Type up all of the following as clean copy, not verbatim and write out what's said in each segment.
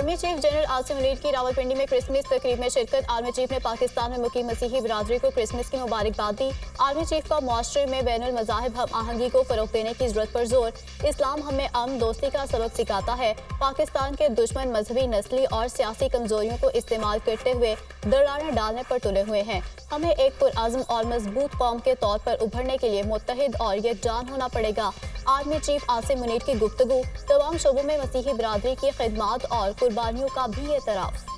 Army chief general Asim Munir की रावलपिंडी में Christmas तकरीब में शिरकत। आर्मी चीफ ने पाकिस्तान में मुकीम मसीही बिरादरी को क्रिसमस की मुबारकबाद दी। आर्मी चीफ का मुआशरे में बैनुल मज़ाहिब हम आहंगी को फरोग देने की जरूरत पर जोर। इस्लाम हमें अमन दोस्ती का सबक सिखाता है। पाकिस्तान के दुश्मन मजहबी, नस्ली और सियासी कमजोरियों को इस्तेमाल करते हुए दरारें डालने पर तुले हुए हैं। हमें एक पुरअज़्म और मजबूत कौम के तौर पर उभरने के लिए मुत्तहिद और यकजान होना पड़ेगा। आर्मी चीफ आसिम मुनीर की गुफ्तगू तमाम शोबों में मसीही बिरादरी की खिदमत और कुर्बानियों का भी एतराफ़।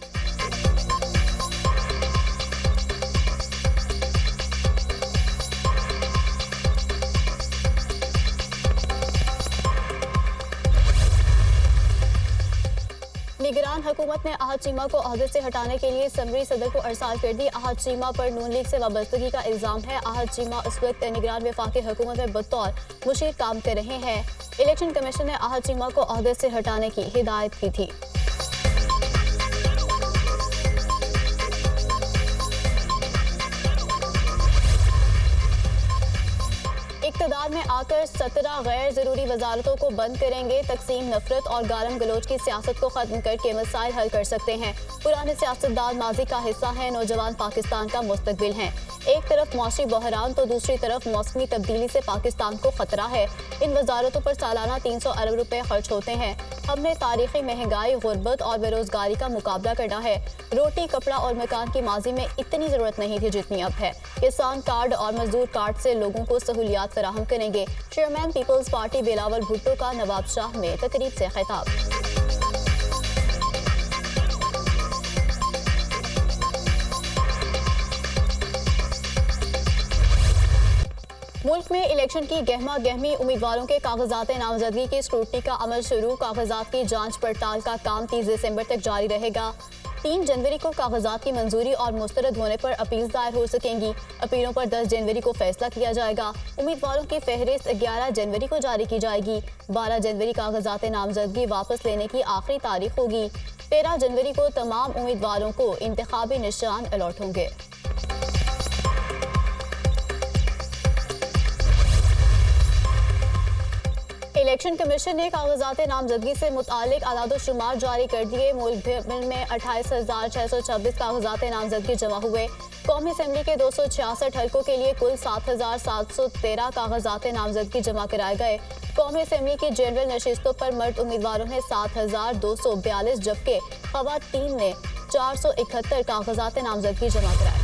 निगरान हुकूमत ने अहद चीमा को ओहदे से हटाने के लिए असम्बली सदर को अरसाल कर दी। अहद चीमा पर नून लीग से वाबस्तगी का इल्जाम है। अहद चीमा इस वक्त निगरान वफाकी हुकूमत में बतौर मुशीर काम कर रहे हैं। इलेक्शन कमीशन ने अहद चीमा को ओहदे से हटाने की हिदायत की थी। इक़्तिदार में आकर 17 गैर ज़रूरी वजारतों को बंद करेंगे। तकसीम, नफरत और गालम गलोच की सियासत को ख़त्म करके मसाइल हल कर सकते हैं। पुराने सियासतदान माजी का हिस्सा हैं, नौजवान पाकिस्तान का मुस्तकबिल हैं। एक तरफ मौसमी बहरान तो दूसरी तरफ मौसमी तब्दीली से पाकिस्तान को खतरा है। इन वजारतों पर सालाना 300 अरब रुपए खर्च होते हैं। हमने तारीखी महंगाई, गुर्बत और बेरोजगारी का मुकाबला करना है। रोटी, कपड़ा और मकान की माजी में इतनी ज़रूरत नहीं थी जितनी अब है। किसान कार्ड और मजदूर कार्ड से लोगों को सहूलियात फराहम करेंगे। Chairman Peoples Party Bilawal Bhutto का नवाब शाह में तकरीब से खिताब। मुल्क में इलेक्शन की गहमा गहमी, उम्मीदवारों के कागजात नामजदगी की स्क्रूटनी का अमल शुरू। कागजात की जांच पड़ताल का काम 30 दिसंबर तक जारी रहेगा। 3 जनवरी को कागजात की मंजूरी और मुस्तरद होने पर अपील दायर हो सकेंगी। अपीलों पर 10 जनवरी को फैसला किया जाएगा। उम्मीदवारों की फहरिस्त 11 जनवरी को जारी की जाएगी। 12 जनवरी कागजात नामजदगी वापस लेने की आखिरी तारीख होगी। 13 जनवरी को तमाम उम्मीदवारों को इंतखाबी निशान अलॉट होंगे। इलेक्शन कमीशन ने कागजात नामजदगी से मुतालिक आदाद-ओ-शुमार जारी कर दिए। मुल्क भर में 28,626 कागजात नामजदगी जमा हुए। कौमी असम्बली के 266 हल्कों के लिए कुल 7,713 कागजात नामजदगी जमा कराए गए। कौमी असम्बली की जनरल नशिस्तों पर मर्द उम्मीदवारों ने 7,242 जबकि खवातीन ने 471 कागजात नामजदगी जमा कराए।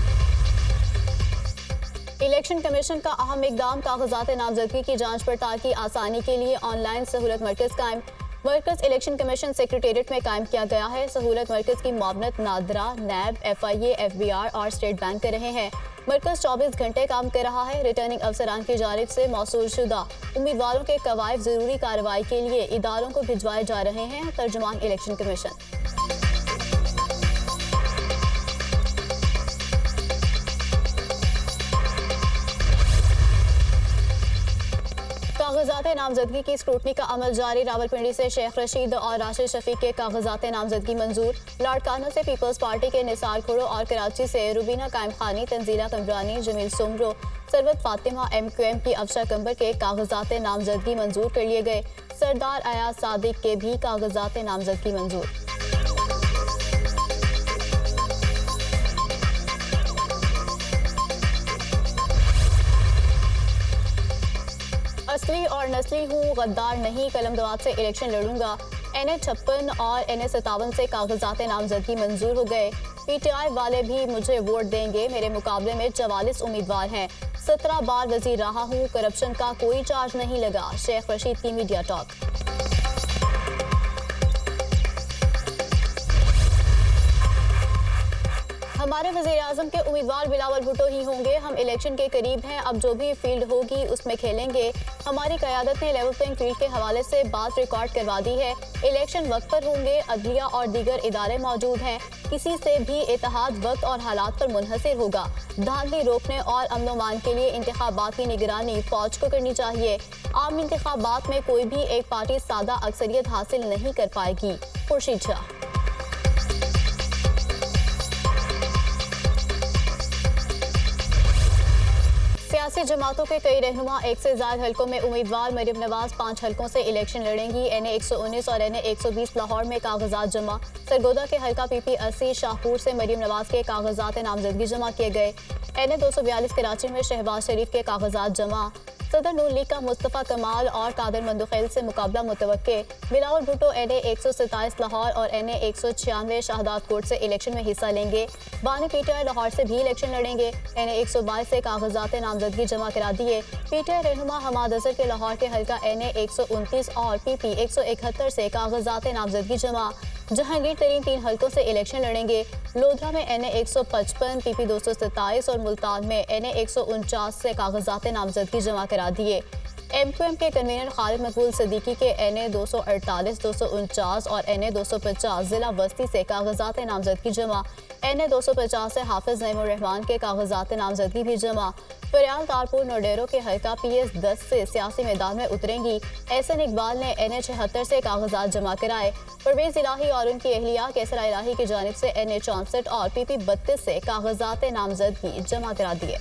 इलेक्शन कमीशन का अहम इकदाम, कागजात नामजदगी की जांच पड़ताल की आसानी के लिए ऑनलाइन सहूलत मरकज कायम। मरकज इलेक्शन कमीशन सेक्रेटेरिएट में कायम किया गया है। सहूलत मरकज की मामनत नादरा, नैब, FIA, FBR और स्टेट बैंक कर रहे हैं। मरकज 24 घंटे काम कर रहा है। रिटर्निंग अफसरान की जानिब से मौसूल शुदा उम्मीदवारों के कवायद ज़रूरी कार्रवाई के लिए इदारों को भिजवाए जा रहे हैं। तर्जुमान इलेक्शन कमीशन। कागजात नामजदगी की स्क्रूटनी का अमल जारी। रावलपिंडी से शेख रशीद और राशिद शफीक के कागजात नामजदगी मंजूर। लाड़काना से पीपल्स पार्टी के निसार खुरो और कराची से रुबीना कायम खानी, तंजीला कमरानी, जमील सुमरो, सरवत फातिमा MQM की अफशा कंबर के कागजात नामजदगी मंजूर कर लिए गए। सरदार अयाज सादिक के भी कागजात नामजदगी मंजूर। असली और नस्ली हूँ, गद्दार नहीं, कलमदवात से इलेक्शन लड़ूंगा। NH56 और NH57 से कागजात नामजदगी मंजूर हो गए। PTI वाले भी मुझे वोट देंगे। मेरे मुकाबले में 44 उम्मीदवार हैं। 17 बार वजीर रहा हूँ। करप्शन का कोई चार्ज नहीं लगा। शेख रशीद की मीडिया टॉक। हमारे वज़ीर आज़म के उम्मीदवार बिलावल भुट्टो ही होंगे। हम इलेक्शन के करीब हैं। अब जो भी फील्ड होगी उसमें खेलेंगे। हमारी क़यादत ने लेवल प्लेइंग फील्ड के हवाले से बात रिकॉर्ड करवा दी है। इलेक्शन वक्त पर होंगे। अदलिया और दीगर इदारे मौजूद हैं। किसी से भी इत्तेहाद वक्त और हालात पर मुनहसर होगा। धांधली रोकने और अमन-ओ-मान के लिए इंतखाबात की निगरानी फौज को करनी चाहिए। आम इंतखाबात में कोई भी एक पार्टी सादा अक्सरियत हासिल नहीं कर पाएगी। खुर्शीद शाह। सियासी जमातों के कई रहनुमा एक से ज्यादा हलकों में उम्मीदवार मरियम नवाज 5 हलकों से इलेक्शन लड़ेंगी। NA 119 और NA 120 लाहौर में कागजात जमा। सरगोदा के हलका PP 80 शाहपुर से मरियम नवाज के कागजात नामजदगी जमा किए गए। NA 242 कराची में शहबाज शरीफ के कागजात जमा। सदर नून लीग का मुस्तफ़ा कमाल और कादर मंदुखेल से मुकाबला मुतवक्के। बिलावल भुट्टो NA 127 लाहौर और NA 196 शाहदाद कोट से इलेक्शन में हिस्सा लेंगे। बानी PTI लाहौर से भी इलेक्शन लड़ेंगे। NA 122 से कागजात नामजदगी जमा करा दिए। PTI रहनुमा हमाद अजहर के लाहौर के हलका NA 129 और PP 171 से कागजात नामजदगी जमा। जहांगीर तरीन 3 हलकों से इलेक्शन लड़ेंगे। लोधरा में NA 155, PP 227 और मुल्तान में NA 149 से कागजात नामजदगी जमा करा दिए। MQM के कन्वीनर खालिद मकबूल सदीकी के NA 248, 249 और NA 250 जिला वस्ती से कागजात नामजदगी जमा। NA 250 से हाफिज नईमुर रहमान के कागजात नामजदगी भी जमा। फरियाल तारपुर नोडेरो के हलका PS 10 से सियासी मैदान में उतरेंगी। एहसन इकबाल ने NA 76 से कागजात जमा कराए। परवेज इलाही और उनकी अहलिया कैसरा इलाही की जानिब से NA 64 और PP 32 से कागजात नामजदगी जमा करा दिए।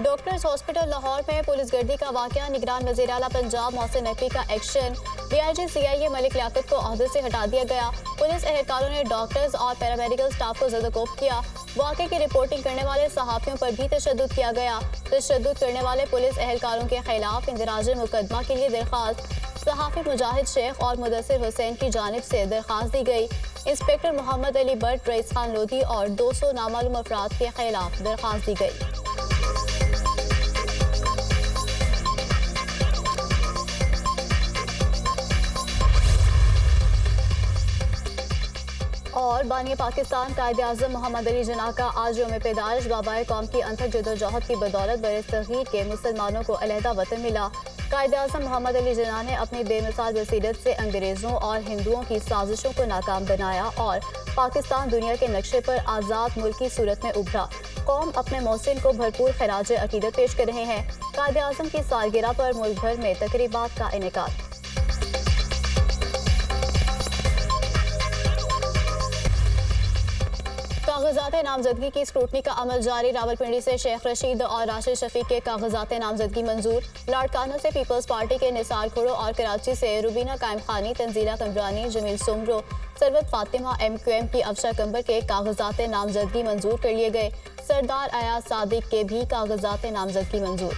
डॉक्टर्स हॉस्पिटल लाहौर में पुलिस गर्दी का वाकया। निगरान वज़ीर आला पंजाब मोहसिन नकवी का action. DIG CIA Malik Liaquat को ओहदे से हटा दिया गया। पुलिस एहलकारों ने डॉक्टर्स और पैरामेडिकल स्टाफ को ज़दकोफ किया। वाक़े की रिपोर्टिंग करने वाले सहाफ़ियों पर भी तशद्दुद किया गया। तशद्दुद करने वाले पुलिस एहलकारों के खिलाफ इंदराज मुकदमा के लिए दरख्वास्त। सहाफ़ी मुजाहिद शेख और मुदस्सिर हुसैन की जानिब से दरख्वास्त दी गई। इंस्पेक्टर मोहम्मद अली भट्ट, रईस खान लोधी और 200 नामालूम अफराद के खिलाफ दरख्वास्त दी गई। और बानी पाकिस्तान कायद-ए-आज़म मोहम्मद अली जिन्ना का आज यौम पैदाइश। बाबाए कौम की अनथक जदोजहद की बदौलत बरसग़ीर के मुसलमानों को अलहदा वतन मिला। कायद-ए-आज़म मोहम्मद अली जिन्ना ने अपनी बेमिसाल बसीरत से अंग्रेज़ों और हिंदुओं की साजिशों को नाकाम बनाया और पाकिस्तान दुनिया के नक्शे पर आज़ाद मुल्क की सूरत में उभरा। कौम अपने मोहसिन को भरपूर खराज अकीदत पेश कर रहे हैं। कायद-ए-आज़म की सालगिरह पर मुल्क भर में तकरीबात का इनेकाद। कागजात नामजदगी की स्क्रूटनी का अमल जारी। रावलपिंडी से शेख रशीद और राशिद शफीक के कागजात नामजदगी मंजूर। लाड़काना से पीपल्स पार्टी के निसार खुरो और कराची से रुबीना कायम खानी, तंजीला कमरानी, जमील सुमरो, सरवत फातिमा MQM की अफशा कंबर के कागजात नामजदगी मंजूर कर लिए गए। सरदार अयाज सादिक के भी कागजात नामजदगी मंजूर।